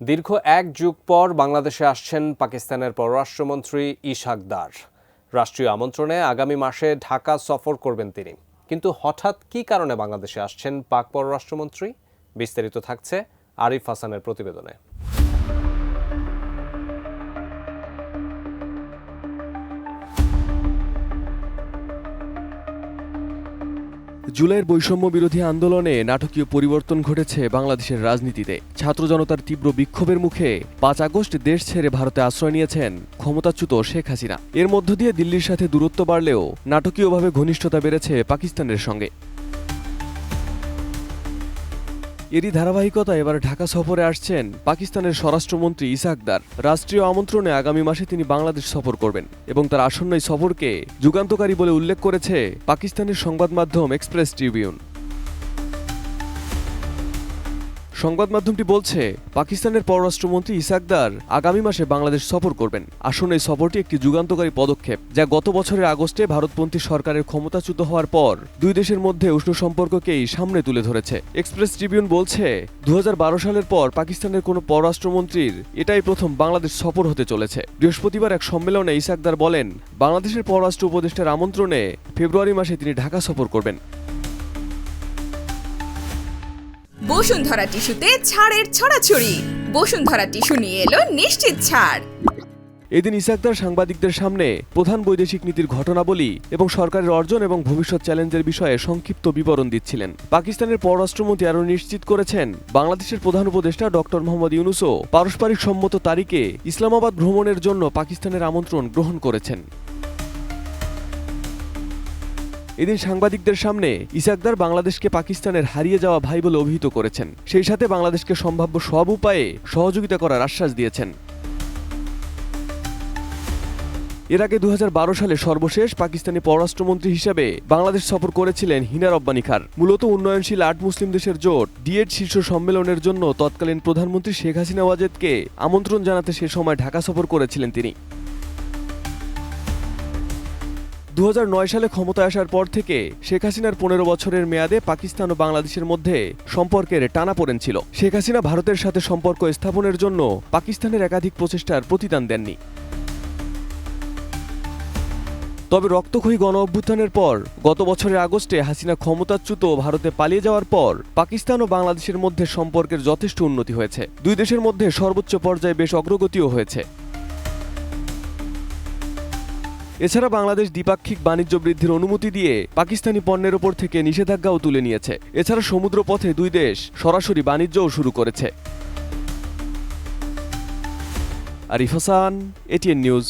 দীর্ঘ এক যুগ পর বাংলাদেশে আসছেন পাকিস্তানের পররাষ্ট্রমন্ত্রী ইশাক দার। রাষ্ট্রীয় আমন্ত্রণে আগামী মাসে ঢাকা সফর করবেন তিনি। কিন্তু হঠাৎ কী কারণে বাংলাদেশে আসছেন পাক পররাষ্ট্রমন্ত্রী? বিস্তারিত থাকছে আরিফ হাসানের প্রতিবেদনে। জুলাইয়ের বৈষম্য বিরোধী আন্দোলনে নাটকীয় পরিবর্তন ঘটেছে বাংলাদেশের রাজনীতিতে। ছাত্র জনতার তীব্র বিক্ষোভের মুখে ৫ আগস্ট দেশ ছেড়ে ভারতে আশ্রয় নিয়েছেন ক্ষমতাচ্যুত শেখ হাসিনা। এর মধ্য দিয়ে দিল্লির সাথে দূরত্ব বাড়লেও নাটকীয়ভাবে ঘনিষ্ঠতা বেড়েছে পাকিস্তানের সঙ্গে। এরই ধারাবাহিকতায় এবার ঢাকা সফরে আসছেন পাকিস্তানের স্বরাষ্ট্রমন্ত্রী ইশাক দার। রাষ্ট্রীয় আমন্ত্রণে আগামী মাসে তিনি বাংলাদেশ সফর করবেন এবং তার আসন্ন এই সফরকে যুগান্তকারী বলে উল্লেখ করেছে পাকিস্তানের সংবাদ মাধ্যম এক্সপ্রেস ট্রিবিউন। সংবাদ মাধ্যমটি বলছে, পাকিস্তানের পররাষ্ট্রমন্ত্রী ইশাক দার আগামী মাসে বাংলাদেশ সফর করবেন। আসন্ন এই সফরটি একটি যুগান্তকারী পদক্ষেপ, যা গত বছরের আগস্টে ভারতপন্থী সরকারের ক্ষমতাচ্যুত হওয়ার পর দুই দেশের মধ্যে উষ্ণ সম্পর্ককেই সামনে তুলে ধরেছে। এক্সপ্রেস ট্রিবিউন বলছে, ২০১২ সালের পর পাকিস্তানের কোনো পররাষ্ট্রমন্ত্রীর এটাই প্রথম বাংলাদেশ সফর হতে চলেছে। বৃহস্পতিবার এক সম্মেলনে ইশাক দার বলেন, বাংলাদেশের পররাষ্ট্র উপদেষ্টার আমন্ত্রণে ফেব্রুয়ারি মাসে তিনি ঢাকা সফর করবেন। বসুন্ধরা টিস্যুতে ছাড়ের ছড়াছড়ি। বসুন্ধরা টিস্যু নিয়ে এলো নিশ্চিত ছাড়। এদিন ইশাক দার সাংবাদিকদের সামনে প্রধান বৈদেশিক নীতির ঘটনাবলী এবং সরকারের অর্জন এবং ভবিষ্যৎ চ্যালেঞ্জের বিষয়ে সংক্ষিপ্ত বিবরণ দিচ্ছিলেন। পাকিস্তানের পররাষ্ট্রমন্ত্রী আরও নিশ্চিত করেছেন, বাংলাদেশের প্রধান উপদেষ্টা ডক্টর মোহাম্মদ ইউনূসও পারস্পরিক সম্মত তারিখে ইসলামাবাদ ভ্রমণের জন্য পাকিস্তানের আমন্ত্রণ গ্রহণ করেছেন। এদিন সাংবাদিকদের সামনে ইশাক দার বাংলাদেশকে পাকিস্তানের হারিয়ে যাওয়া ভাই বলে অভিহিত করেছেন। সেই সাথে বাংলাদেশকে সম্ভাব্য সব উপায়ে সহযোগিতা করার আশ্বাস দিয়েছেন। এর আগে ২০১২ সালে সর্বশেষ পাকিস্তানি পররাষ্ট্রমন্ত্রী হিসেবে বাংলাদেশ সফর করেছিলেন হিনা রব্বানী খান। মূলত উন্নয়নশীল ৮ মুসলিম দেশের জোট D8 শীর্ষ সম্মেলনের জন্য তৎকালীন প্রধানমন্ত্রী শেখ হাসিনা ওয়াজেদকে আমন্ত্রণ জানাতে সে সময় ঢাকা সফর করেছিলেন তিনি। ২০০৯ সালে ক্ষমতায় আসার পর থেকে শেখ হাসিনার ১৫ বছরের মেয়াদে পাকিস্তান ও বাংলাদেশের মধ্যে সম্পর্কের টানাপোড়েন ছিল। শেখ হাসিনা ভারতের সাথে সম্পর্ক স্থাপনের জন্য পাকিস্তানের একাধিক প্রচেষ্টার প্রতিদান দেননি। তবে রক্তক্ষয়ী গণ অভ্যুত্থানের পর গত বছরের আগস্টে হাসিনা ক্ষমতাচ্যুত ভারতে পালিয়ে যাওয়ার পর পাকিস্তান ও বাংলাদেশের মধ্যে সম্পর্কের যথেষ্ট উন্নতি হয়েছে। দুই দেশের মধ্যে সর্বোচ্চ পর্যায়ে বেশ অগ্রগতিও হয়েছে। এছাড়া বাংলাদেশ দ্বিপাক্ষিক বাণিজ্য বৃদ্ধির অনুমতি দিয়ে পাকিস্তানি পণ্যের ওপর থেকে নিষেধাজ্ঞাও তুলে নিয়েছে। এছাড়া সমুদ্রপথে দুই দেশ সরাসরি বাণিজ্যও শুরু করেছে। Arif Hasan, ATN news.